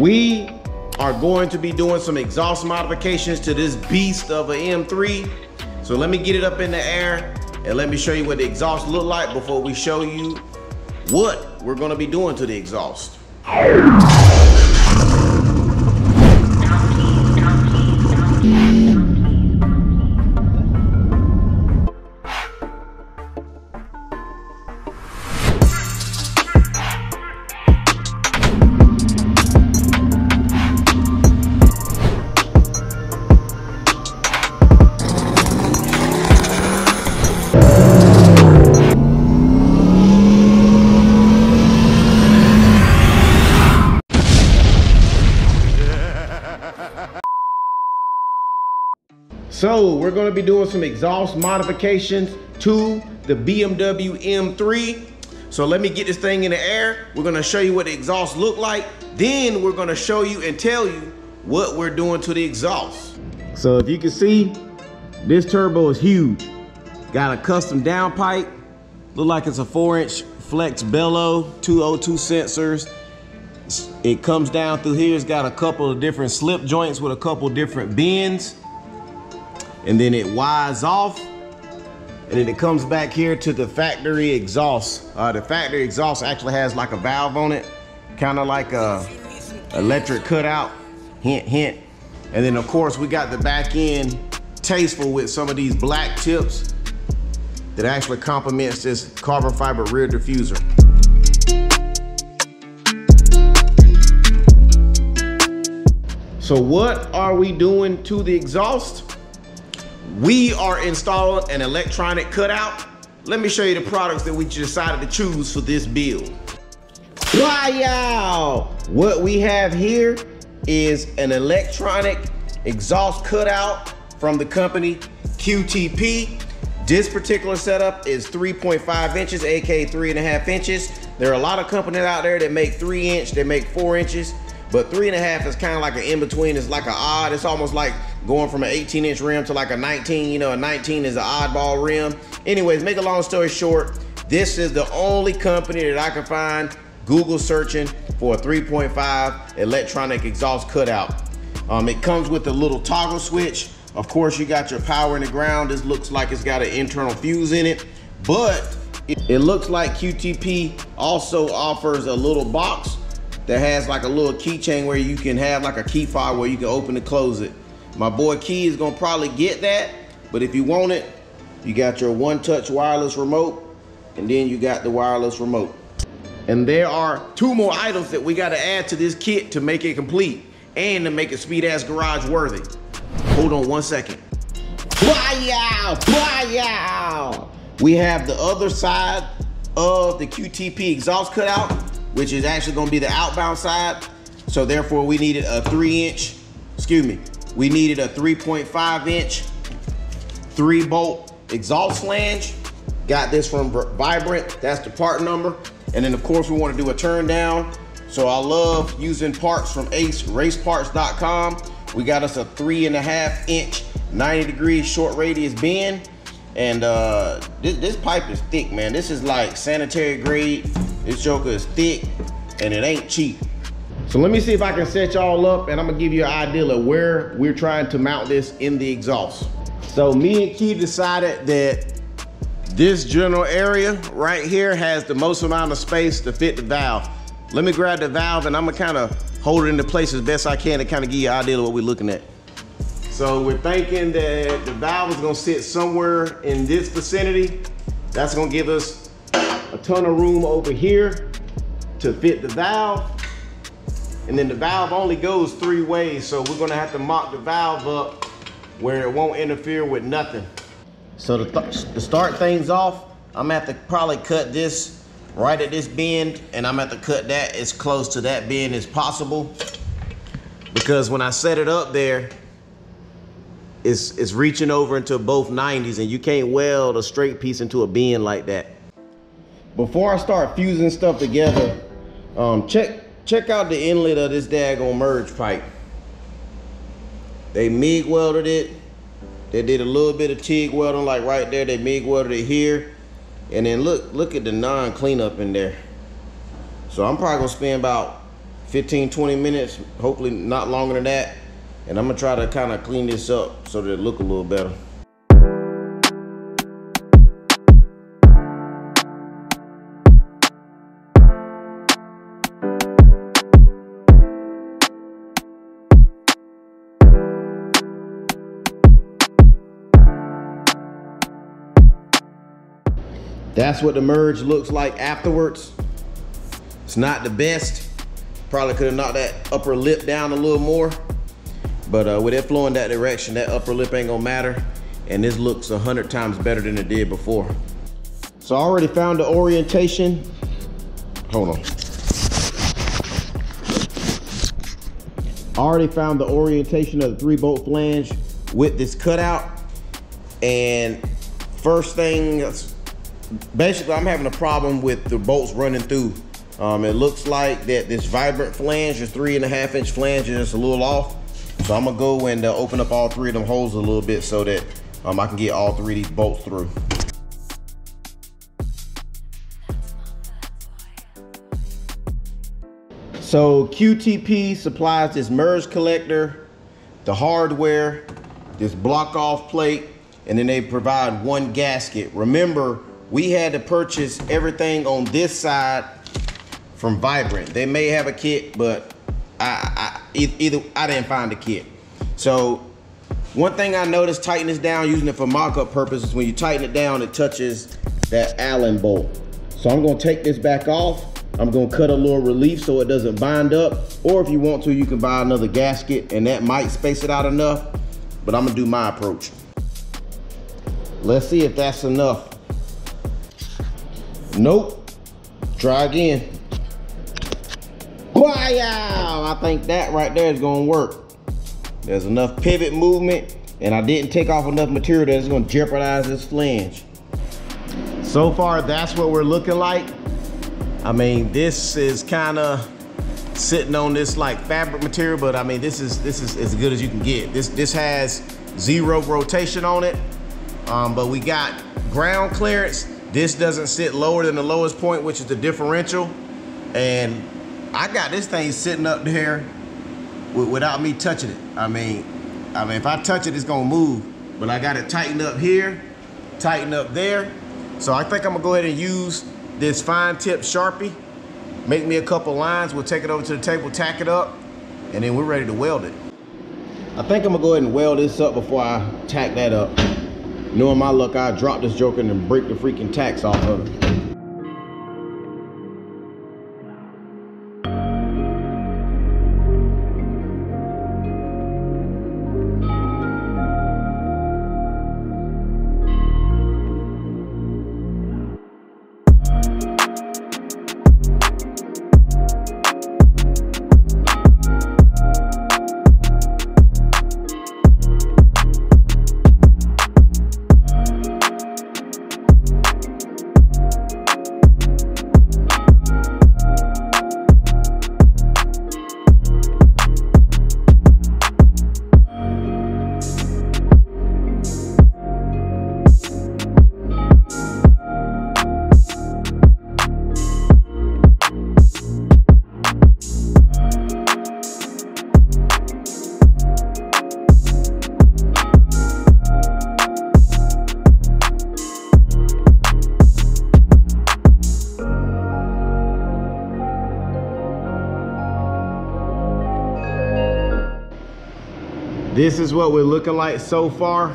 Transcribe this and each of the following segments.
We are going to be doing some exhaust modifications to this beast of a M3. So let me get it up in the air and let me show you what the exhaust look like before we show you what we're gonna be doing to the exhaust. So we're gonna be doing some exhaust modifications to the BMW M3. So let me get this thing in the air. We're gonna show you what the exhaust look like. Then we're gonna show you and tell you what we're doing to the exhaust. So if you can see, this turbo is huge. Got a custom downpipe. Look like it's a 4-inch flex bellow, 202 sensors. It comes down through here. It's got a couple of different slip joints with a couple different bends. And then it wides off, and then it comes back here to the factory exhaust. The factory exhaust actually has like a valve on it, kind of like a electric cutout, hint, hint. And then of course we got the back end tasteful with some of these black tips that actually complements this carbon fiber rear diffuser. So what are we doing to the exhaust? We are installing an electronic cutout. Let me show you the products that we decided to choose for this build. Wow! What we have here is an electronic exhaust cutout from the company QTP. This particular setup is 3.5 inches, aka 3.5 inches. There are a lot of companies out there that make 3-inch, they make 4 inches. But 3.5 is kind of like an in-between. It's like an odd. It's almost like going from an 18-inch rim to like a 19. You know, a 19 is an oddball rim. Anyways, make a long story short, this is the only company that I can find Google searching for a 3.5 electronic exhaust cutout. It comes with a little toggle switch. Of course, you got your power in the ground. This looks like it's got an internal fuse in it, but it looks like QTP also offers a little box that has like a little keychain where you can have like a key fob where you can open and close it. My boy Key is gonna probably get that, but if you want it, you got your one-touch wireless remote, and then you got the wireless remote. And there are 2 more items that we gotta add to this kit to make it complete and to make it speed-ass garage worthy. Hold on 1 second. We have the other side of the QTP exhaust cutout, which is actually gonna be the outbound side. So therefore we needed a 3-inch, we needed a 3.5 inch 3-bolt exhaust flange. Got this from Vibrant, that's the part number. And then of course we wanna do a turn down. So I love using parts from raceparts.com. We got us a 3.5 inch, 90-degree short radius bend. And this pipe is thick, man. This is like sanitary grade. This joker is thick and it ain't cheap. So let me see if I can set y'all up, and I'm gonna give you an idea of where we're trying to mount this in the exhaust. So me and Key decided that this general area right here has the most amount of space to fit the valve. Let me grab the valve and I'm gonna kind of hold it into place as best I can to kind of give you an idea of what we're looking at. So we're thinking that the valve is gonna sit somewhere in this vicinity. That's gonna give us a ton of room over here to fit the valve. And then the valve only goes 3 ways, so we're gonna have to mock the valve up where it won't interfere with nothing. So to start things off, I'm gonna have to probably cut this right at this bend, and I'm gonna have to cut that as close to that bend as possible, because when I set it up there, it's reaching over into both 90s, and you can't weld a straight piece into a bend like that. Before I start fusing stuff together, check out the inlet of this daggone merge pipe. They MIG welded it. They did a little bit of TIG welding, like right there. They MIG welded it here. And then look at the non-cleanup in there. So I'm probably gonna spend about 15-20 minutes, hopefully not longer than that. And I'm gonna try to kind of clean this up so that it look a little better. That's what the merge looks like afterwards. It's not the best. Probably could have knocked that upper lip down a little more. But with it flowing that direction, that upper lip ain't gonna matter. And this looks 100 times better than it did before. So I already found the orientation. Hold on. I already found the orientation of the 3-bolt flange with this cutout. And first thing, basically I'm having a problem with the bolts running through. It looks like that this vibrant flange, this 3.5-inch flange, is just a little off. So I'm gonna go and open up all 3 of them holes a little bit so that I can get all 3 of these bolts through. So QTP supplies this merge collector, the hardware, this block off plate, and then they provide 1 gasket. Remember, we had to purchase everything on this side from Vibrant. They may have a kit, but I didn't find a kit. So one thing I noticed, tighten this down using it for mock-up purposes, when you tighten it down, it touches that Allen bolt. So I'm gonna take this back off. I'm gonna cut a little relief so it doesn't bind up. Or if you want to, you can buy another gasket and that might space it out enough, but I'm gonna do my approach. Let's see if that's enough. Nope, try again. Wow, I think that right there is gonna work. There's enough pivot movement and I didn't take off enough material that's gonna jeopardize this flange. So far, that's what we're looking like. I mean, this is kind of sitting on this like fabric material, but I mean, this is as good as you can get. This has 0 rotation on it, but we got ground clearance. This doesn't sit lower than the lowest point, which is the differential. And I got this thing sitting up there without me touching it. I mean, if I touch it, it's gonna move. But I got it tightened up here, tightened up there. So I think I'm gonna go ahead and use this fine tip Sharpie, make me a couple lines. We'll take it over to the table, tack it up, and then we're ready to weld it. I think I'm gonna go ahead and weld this up before I tack that up. Knowing my luck, I drop this joker and break the freaking tacks off of it. This is what we're looking like so far.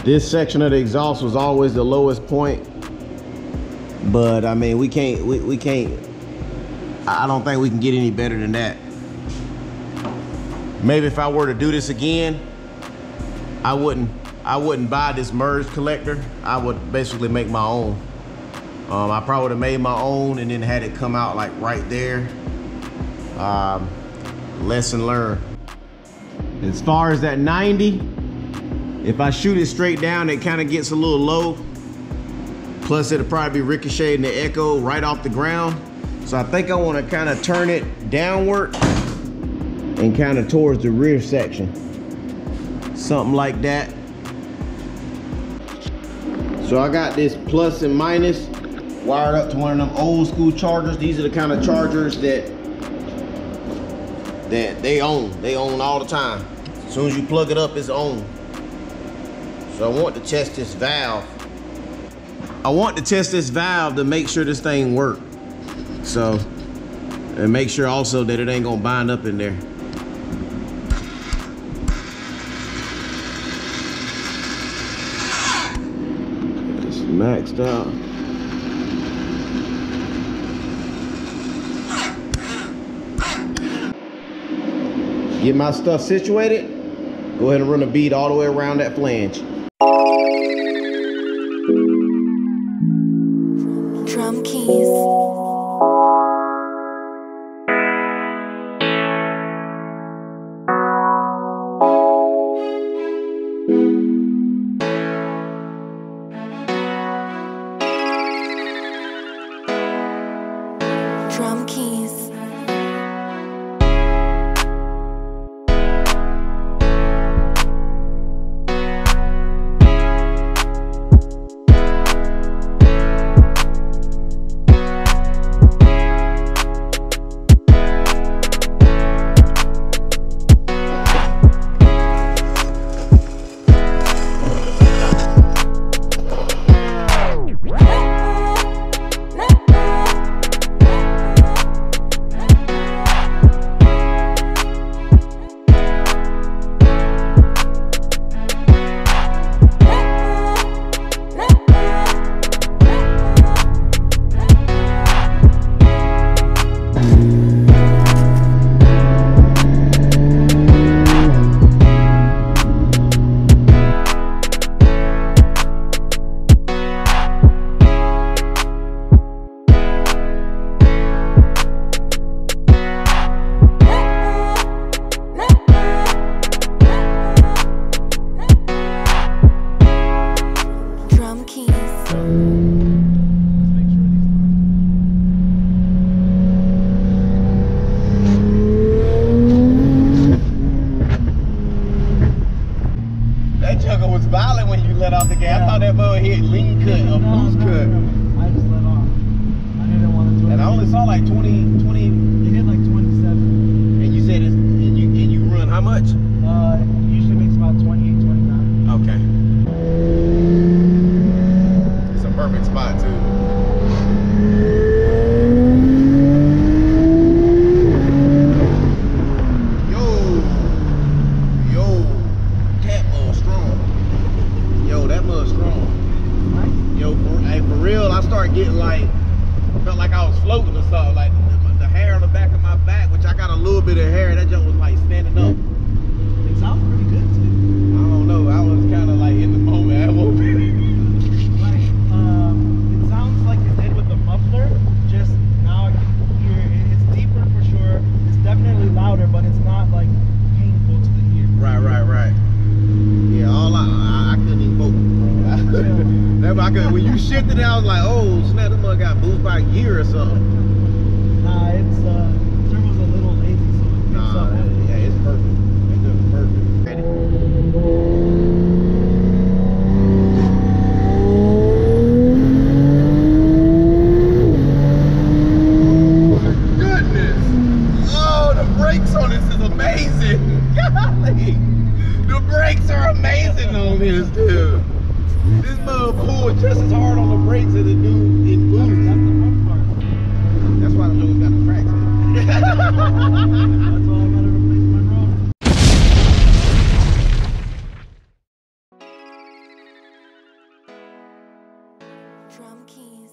This section of the exhaust was always the lowest point, but I mean, we can't, I don't think we can get any better than that. Maybe if I were to do this again, I wouldn't buy this merge collector. I would basically make my own. I probably would have made my own and then had it come out like right there. Lesson learned. As far as that 90, if I shoot it straight down, it kind of gets a little low. Plus it'll probably be ricocheting the echo right off the ground. So I think I want to kind of turn it downward and kind of towards the rear section. Something like that. So I got this plus and minus wired up to one of them old school chargers. These are the kind of chargers that they own. They own all the time. As soon as you plug it up, it's on. So I want to test this valve. I want to test this valve to make sure this thing works. So, and make sure also that it ain't gonna bind up in there. It's maxed out. Get my stuff situated. Go ahead and run a bead all the way around that flange. Drum keys. Drum keys. When you shifted it, I was like, oh snap, this mother got boosted by a gear or something. Nah, it's turbo's a little lazy, so it picks up. Yeah, it's perfect. It's just perfect. Ready? Goodness! Oh, the brakes on this is amazing. Golly, the brakes are amazing on this, dude. This mother pulled just as hard on the brakes as it do in boost. That's the fun part. That's why the nose got the cracks in it. That's why I gotta replace my rotor. Drum keys.